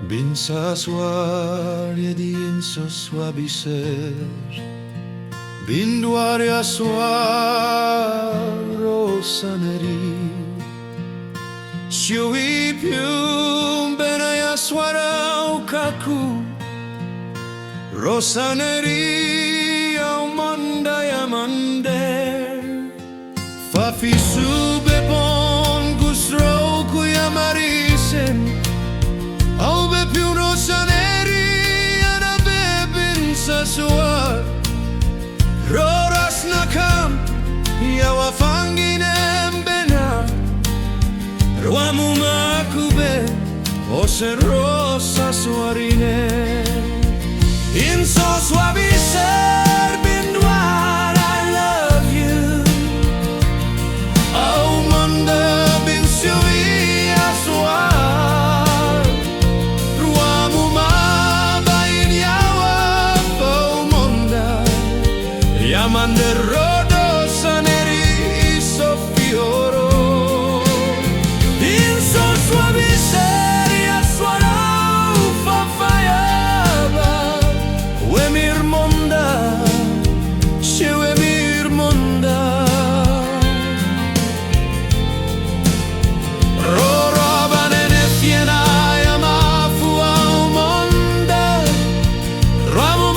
Bin sasuarie di Insos Wabiser, bin Dwar rosaneri, siui più bene suara kaku, rosaneri au manda yamande, fafi sube bon gusro kuyamarisen. Au be più rosaneri ana bebin sasuar roras nakam ya wafanginem bena ruamu makube ose rosa suarine Insos Wabiser bin Dwar I love you au manda bin siui aswar Mande rosaneri soffioro Insos Wabiser suarau fafayaba Wemir monda Shewemir monda Rorobanene fiena yamafu au monda Ramu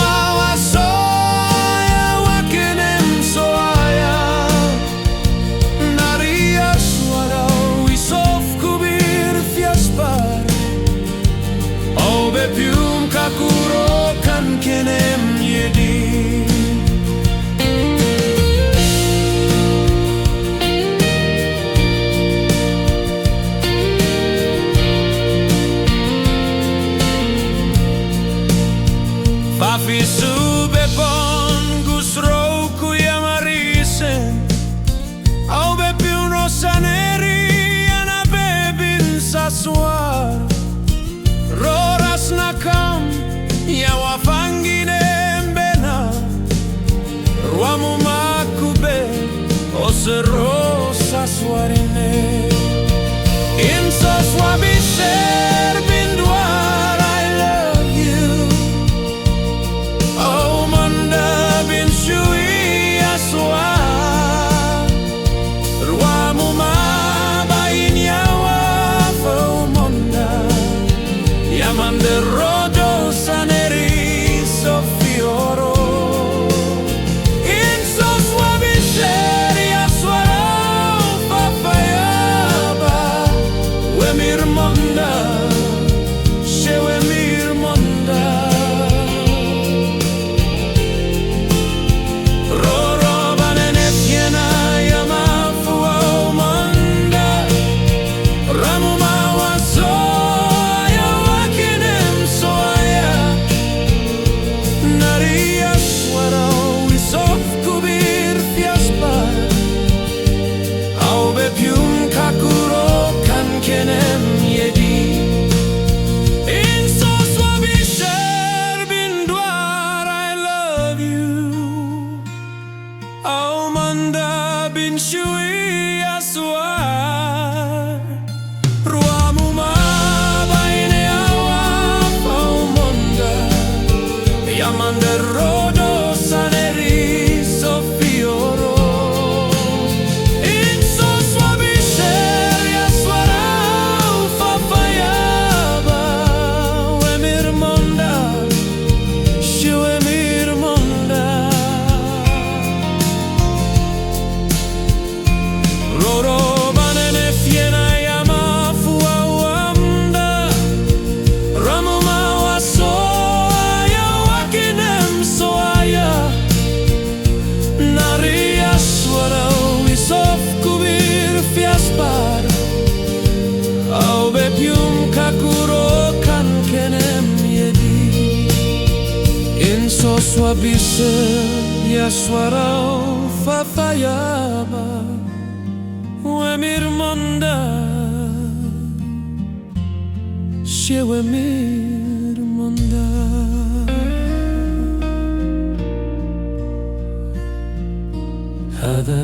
pium kakuro kan kenem yedi Fafi sube pon gusro kuyamarisen au be pium rosaneri ana bebin sasuar nakam ya wafanginem bena ruamu makube ose rosa suarine Insos Wabiser bin Dwar I love you oh manda bin shui aswar ruamu mabain yawa fo monda Yamande rosaneri soffioro Insos Wabiser suarau fafayaba Wemir monda Shewemir monda Rorobanene fiena yamafu au monda Ramu mawaso pium kakuro kan kenem yedi Insos Wabiser bin Dwar I love you au manda bin shui aswar ruamu mabaine awa au monda yamande rosaneri soffioro Insos Wabiser suarau fafayaba Wemir monda Shewemir monda Hada